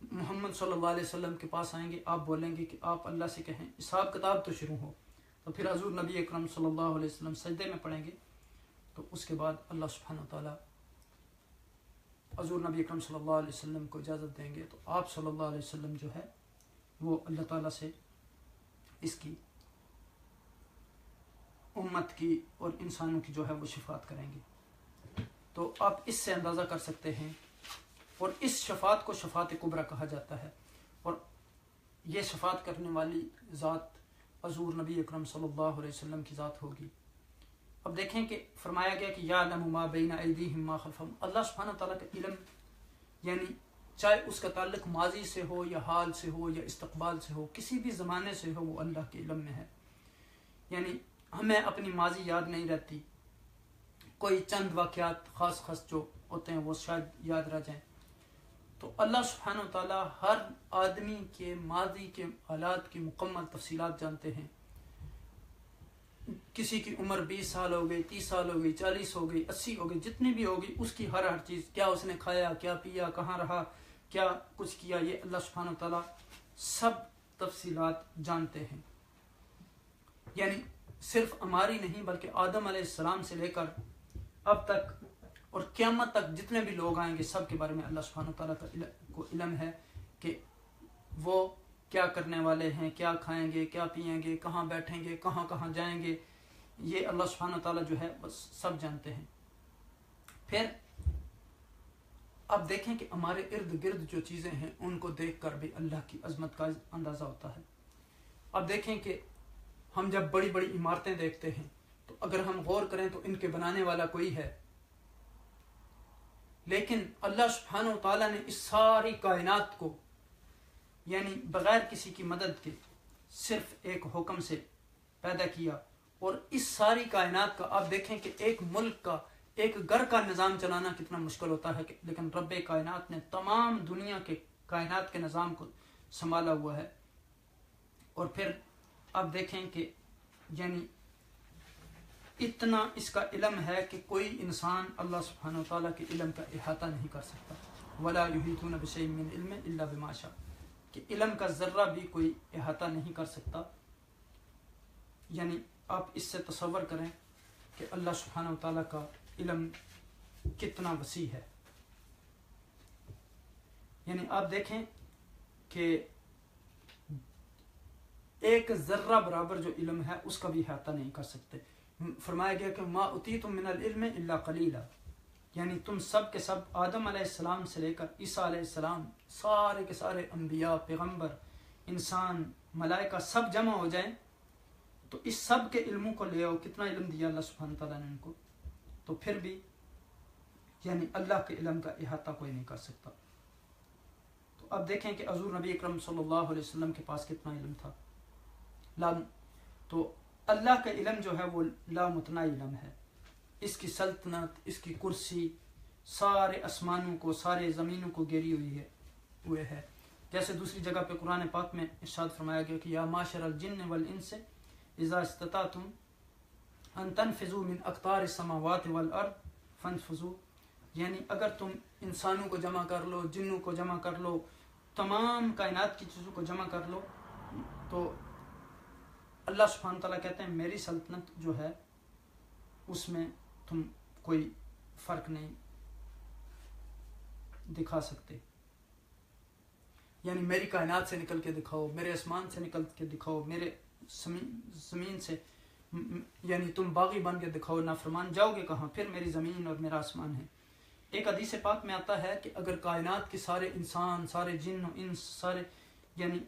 محمد صلی اللہ علیہ وسلم کے پاس آئیں گے، آپ بولیں گے کہ آپ اللہ سے کہیں حساب کتاب تو شروع ہو۔ تو پھر حضور نبی اکرم صلی اللہ علیہ وسلم سجدے میں پڑیں گے، تو اس کے بعد اللہ سبحانہ وتعالیٰ حضور نبی اکرم صلی اللہ علیہ وسلم کو اجازت دیں گے، تو آپ صلی اللہ علیہ وسلم جو ہے وہ اللہ تعالیٰ سے اس کی امت کی اور انسانوں کی جو ہے وہ شفاعت کریں گے۔ تو آپ اس سے اندازہ کر سکتے ہیں، اور اس شفاعت کو شفاعت کبریٰ کہا جاتا ہے، اور یہ شفاعت کرنے والی ذات حضور نبی اکرم صلی اللہ علیہ وسلم کی ذات ہوگی۔ اب دیکھیں کہ فرمایا گیا کہ یعلم ما بین ایدیہم ما خلفہم، اللہ سبحانہ تعالیٰ کا علم، یعنی چاہے اس کا تعلق ماضی سے ہو یا حال سے ہو یا استقبال سے ہو، کسی بھی زمانے سے ہو، وہ اللہ کے علم میں ہے۔ یعنی ہمیں اپنی ماضی یاد نہیں رہتی، کوئی چند واقعات خاص خاص جو ہوتے ہیں وہ شاید یاد رہ جائیں، تو اللہ سبحانہ وتعالیٰ ہر آدمی کے ماضی کے حالات کی مکمل تفصیلات جانتے ہیں۔ کسی کی عمر 20 سال ہو گئی، 30 سال ہو گئی، 40 ہو گئی، 80 ہو گئی، جتنی بھی ہوگی، اس کی ہر چیز، کیا اس نے کھایا، کیا پیا، کہاں رہا، کیا کچھ کیا، یہ اللہ سبحانہ وتعالیٰ سب تفصیلات جانتے ہیں۔ یعنی صرف ہماری نہیں بلکہ آدم علیہ السلام سے لے کر اب تک اور قیامت تک جتنے بھی لوگ آئیں گے، سب کے بارے میں اللہ سبحانہ وتعالیٰ کو علم ہے کہ وہ کیا کرنے والے ہیں، کیا کھائیں گے، کیا پیئیں گے، کہاں بیٹھیں گے، کہاں کہاں جائیں گے، یہ اللہ سبحانہ وتعالیٰ جو ہے بس سب جانتے ہیں۔ پھر اب دیکھیں کہ ہمارے ارد گرد جو چیزیں ہیں ان کو دیکھ کر بھی اللہ کی عظمت کا اندازہ ہوتا ہے۔ اب دیکھیں کہ ہم جب بڑی بڑی عمارتیں دیکھتے ہیں تو اگر ہم غور کریں تو ان کے بنانے والا کوئی ہے، لیکن اللہ سبحانہ وتعالیٰ نے اس ساری کائنات کو یعنی بغیر کسی کی مدد کے صرف ایک حکم سے پیدا کیا، اور اس ساری کائنات کا آپ دیکھیں کہ ایک ملک کا، ایک گھر کا نظام چلانا کتنا مشکل ہوتا ہے، لیکن رب کائنات نے تمام دنیا کے کائنات کے نظام کو سنبھالا ہوا ہے۔ اور پھر آپ دیکھیں کہ یعنی اتنا اس کا علم ہے کہ کوئی انسان اللہ سبحانہ وتعالیٰ کے علم کا احاطہ نہیں کر سکتا۔ وَلَا يُحِيطُونَ بِشَيْءٍ مِّنْ عِلْمِهِ إِلَّا بِمَا شَاءَ، کہ علم کا ذرہ بھی کوئی احاطہ نہیں کر سکتا۔ یعنی آپ اس سے تصور کریں کہ اللہ سبحانہ وتعالیٰ کا علم کتنا وسیع ہے۔ یعنی آپ دیکھیں کہ ایک ذرہ برابر جو علم ہے اس کا بھی احاطہ نہیں کر سکتے۔ فرمایا گیا کہ ما اوتیتم من العلم الا قلیلا، یعنی تم سب کے سب آدم علیہ السلام سے لے کر عیسیٰ علیہ السلام، سارے کے سارے انبیاء، پیغمبر، انسان، ملائکہ سب جمع ہو جائیں تو اس سب کے علموں کو لے آؤ، کتنا علم دیا اللہ سبحانہ تعالیٰ نے ان کو، تو پھر بھی یعنی اللہ کے علم کا احاطہ کوئی نہیں کر سکتا۔ تو اب دیکھیں کہ حضور نبی اکرم صلی اللہ علیہ وسلم کے پاس کتنا علم تھا۔ تو اللہ کا علم جو ہے وہ لامتناہی علم ہے، اس کی سلطنت، اس کی کرسی سارے آسمانوں کو، سارے زمینوں کو گھیری ہوئے ہے۔ جیسے دوسری جگہ پہ قرآن پاک میں ارشاد فرمایا گیا کہ یا معشر الجن والانس اذا استطعتم ان تنفذوا من اقطار السماوات والارض فانفذوا، یعنی اگر تم انسانوں کو جمع کر لو، جنوں کو جمع کر لو، تمام کائنات کی چیزوں کو جمع کر لو، تو اللہ سبحانہ تعالیٰ کہتے ہیں میری سلطنت جو ہے اس میں تم کوئی فرق نہیں دکھا سکتے. یعنی میری کائنات سے نکل کے دکھاؤ، میرے آسمان سے نکل کے دکھاؤ، میرے زمین سے، یعنی تم باغی بن کے دکھاؤ، نافرمان جاؤ گے کہاں؟ پھر میری زمین اور میرا آسمان ہے. ایک حدیث پاک میں آتا ہے کہ اگر کائنات کے سارے انسان، سارے جن و انس، سارے یعنی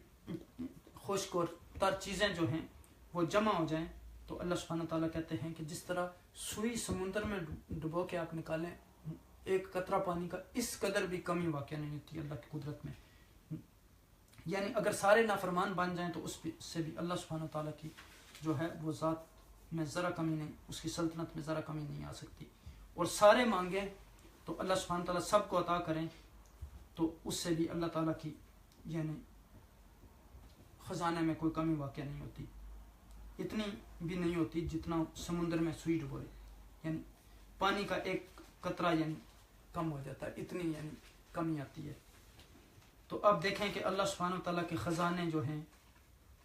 خشک اور تر چیزیں جو ہیں وہ جمع ہو جائیں تو اللہ سبحانہ تعالیٰ کہتے ہیں کہ جس طرح سوئی سمندر میں ڈبو کے آپ نکالیں ایک قطرہ پانی کا، اس قدر بھی کمی واقع نہیں ہوتی اللہ کی قدرت میں. یعنی اگر سارے نافرمان بن جائیں تو اس سے بھی اللہ سبحانہ تعالیٰ کی جو ہے وہ ذات میں ذرا کمی نہیں، اس کی سلطنت میں ذرا کمی نہیں آ سکتی. اور سارے مانگیں تو اللہ سبحانہ تعالیٰ سب کو عطا کریں تو اس سے بھی اللہ تعالیٰ کی یعنی خزانے میں کوئی کمی واقع نہیں ہوتی. اتنی بھی نہیں ہوتی جتنا سمندر میں سوئی ڈبوئے، یعنی پانی کا ایک قطرہ یعنی کم ہو جاتا ہے، اتنی یعنی کمی آتی ہے. تو اب دیکھیں کہ اللہ سبحانہ تعالیٰ کے خزانے جو ہیں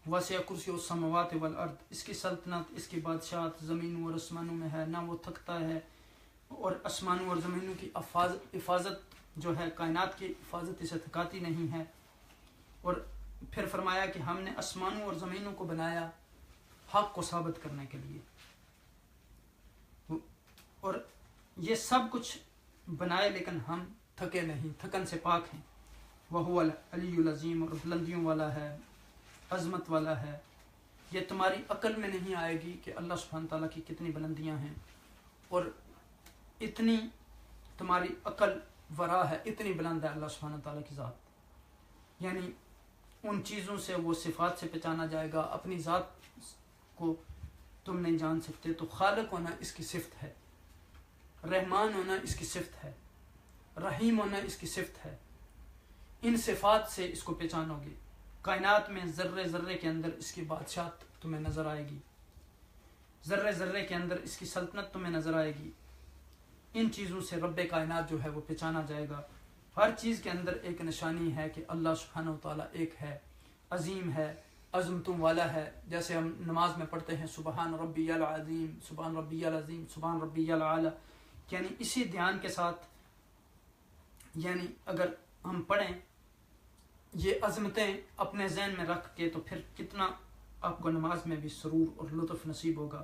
وسع کرسی السماوات والارض، اس کی سلطنت، اس کی بادشاہت زمینوں اور آسمانوں میں ہے، نہ وہ تھکتا ہے. اور آسمانوں اور زمینوں کی حفاظت جو ہے، کائنات کی حفاظت اسے تھکاتی نہیں ہے. اور پھر فرمایا کہ ہم نے آسمانوں اور زمینوں کو بنایا حق کو ثابت کرنے کے لیے. اور یہ سب کچھ بنائے لیکن ہم تھکے نہیں، تھکن سے پاک ہیں. وَهُوَ الْعَلِيُّ الْعَظِيمُ، اور بلندیوں والا ہے، عظمت والا ہے. یہ تمہاری عقل میں نہیں آئے گی کہ اللہ سبحانہ تعالیٰ کی کتنی بلندیاں ہیں، اور اتنی تمہاری عقل ورا ہے، اتنی بلند ہے اللہ سبحانہ تعالیٰ کی ذات. یعنی ان چیزوں سے، وہ صفات سے پہچانا جائے گا. اپنی ذات کو تم نہیں جان سکتے تو خالق ہونا اس کی صفت ہے، رحمان ہونا اس کی صفت ہے، رحیم ہونا اس کی صفت ہے. ان صفات سے اس کو پہچانو گے. کائنات میں ذرے ذرے کے اندر اس کی بادشاہت تمہیں نظر آئے گی، ذرے ذرے کے اندر اس کی سلطنت تمہیں نظر آئے گی. ان چیزوں سے رب کائنات جو ہے وہ پہچانا جائے گا. ہر چیز کے اندر ایک نشانی ہے کہ اللہ سبحانہ وتعالیٰ ایک ہے، عظیم ہے، عظمتوں والا ہے. جیسے ہم نماز میں پڑھتے ہیں سبحان ربی العظیم، سبحان ربی العظیم، سبحان ربی العلی، یعنی اسی دھیان کے ساتھ یعنی اگر ہم پڑھیں یہ عظمتیں اپنے ذہن میں رکھ کے تو پھر کتنا آپ کو نماز میں بھی سرور اور لطف نصیب ہوگا.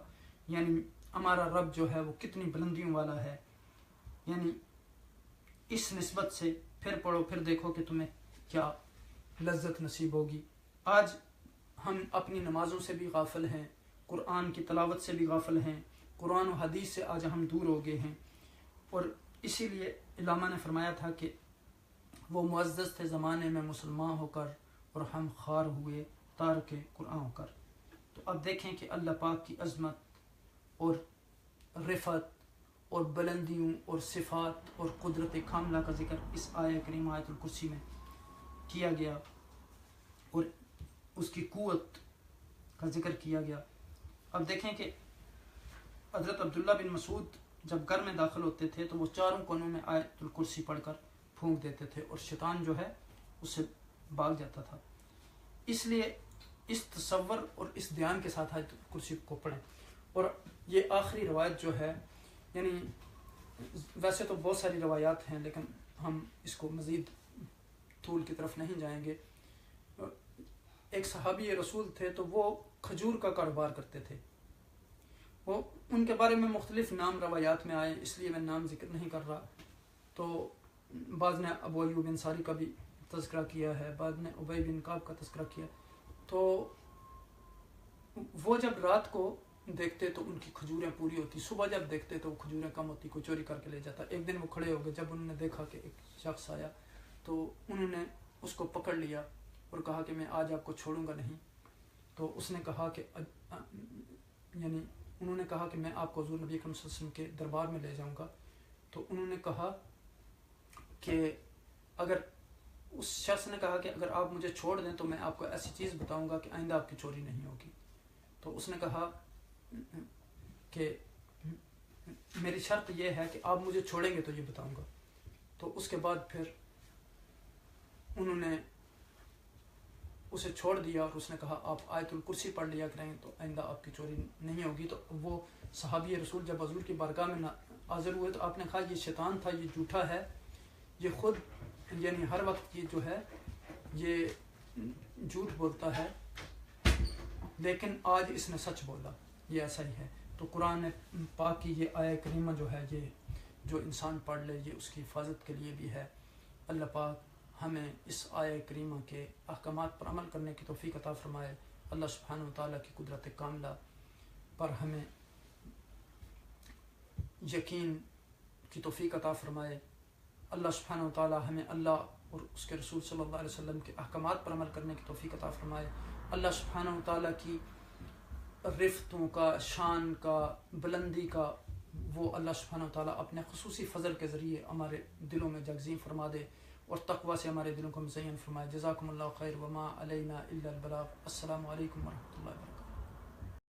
یعنی ہمارا رب جو ہے وہ کتنی بلندیوں والا ہے. یعنی اس نسبت سے پھر پڑھو، پھر دیکھو کہ تمہیں کیا لذت نصیب ہوگی. آج ہم اپنی نمازوں سے بھی غافل ہیں، قرآن کی تلاوت سے بھی غافل ہیں، قرآن و حدیث سے آج ہم دور ہو گئے ہیں. اور اسی لیے علامہ نے فرمایا تھا کہ وہ معزز تھے زمانے میں مسلمان ہو کر، اور ہم خوار ہوئے تارک قرآن ہو کر. تو اب دیکھیں کہ اللہ پاک کی عظمت اور رفعت اور بلندیوں اور صفات اور قدرت کاملہ کا ذکر اس آیہ کریم آیت الکرسی میں کیا گیا، اور اس کی قوت کا ذکر کیا گیا. اب دیکھیں کہ حضرت عبداللہ بن مسعود جب گھر میں داخل ہوتے تھے تو وہ چاروں کونوں میں آیت الکرسی پڑھ کر پھونک دیتے تھے، اور شیطان جو ہے اس سے بھاگ جاتا تھا. اس لیے اس تصور اور اس دھیان کے ساتھ آیت الکرسی کو پڑھیں. اور یہ آخری روایت جو ہے، یعنی ویسے تو بہت ساری روایات ہیں لیکن ہم اس کو مزید طول کی طرف نہیں جائیں گے. ایک صحابی رسول تھے تو وہ کھجور کا کاروبار کرتے تھے. وہ ان کے بارے میں مختلف نام روایات میں آئے، اس لیے میں نام ذکر نہیں کر رہا. تو بعض نے ابو ایوب انصاری کا بھی تذکرہ کیا ہے، بعض نے ابی بن کعب کا تذکرہ کیا. تو وہ جب رات کو دیکھتے تو ان کی کھجوریں پوری ہوتی، صبح جب دیکھتے تو وہ کھجوریں کم ہوتی، کوئی چوری کر کے لے جاتا. ایک دن وہ کھڑے ہو گئے، جب انہوں نے دیکھا کہ ایک شخص آیا تو انہوں نے اس کو پکڑ لیا اور کہا کہ میں آج آپ کو چھوڑوں گا نہیں. تو اس نے کہا کہ یعنی انہوں نے کہا کہ میں آپ کو حضور نبی اکرم صلی اللہ علیہ وسلم کے دربار میں لے جاؤں گا. تو انہوں نے کہا کہ اگر اس شخص نے کہا کہ اگر آپ مجھے چھوڑ دیں تو میں آپ کو ایسی چیز بتاؤں گا کہ آئندہ آپ کی چوری نہیں ہوگی. تو اس نے کہا کہ میری شرط یہ ہے کہ آپ مجھے چھوڑیں گے تو یہ بتاؤں گا. تو اس کے بعد پھر انہوں نے اسے چھوڑ دیا اور اس نے کہا آپ آیت الکرسی پڑھ لیا کریں تو آئندہ آپ کی چوری نہیں ہوگی. تو وہ صحابی رسول جب حضور کی بارگاہ میں حاضر ہوئے تو آپ نے کہا یہ شیطان تھا، یہ جھوٹا ہے، یہ خود یعنی ہر وقت یہ جو ہے یہ جھوٹ بولتا ہے، لیکن آج اس نے سچ بولا، یہ ایسا ہی ہے۔ تو قرآن پاک کی یہ آیہ کریمہ جو ہے، یہ جو انسان پڑھ لے یہ اس کی حفاظت کے لیے بھی ہے۔ اللہ پاک ہمیں اس آیہ کریمہ کے احکامات پر عمل کرنے کی توفیق عطا فرمائے۔ اللہ سبحانہ و تعالیٰ کی قدرت کاملہ پر ہمیں یقین کی توفیق عطا فرمائے۔ اللہ سبحانہ و تعالیٰ ہمیں اللہ اور اس کے رسول صلی اللہ علیہ وسلم کے احکامات پر عمل کرنے کی توفیق عطا فرمائے۔ اللہ سبحانہ و تعالیٰ کی رفتوں کا، شان کا، بلندی کا وہ اللہ سبحانہ و تعالیٰ اپنے خصوصی فضل کے ذریعے ہمارے دلوں میں جگزین فرما دے اور تقوی سے ہمارے دلوں کو مزین فرمائے۔ جزاکم اللہ خیر وما علینا الا البلاغ۔ السلام علیکم ورحمۃ اللہ وبرکاتہ۔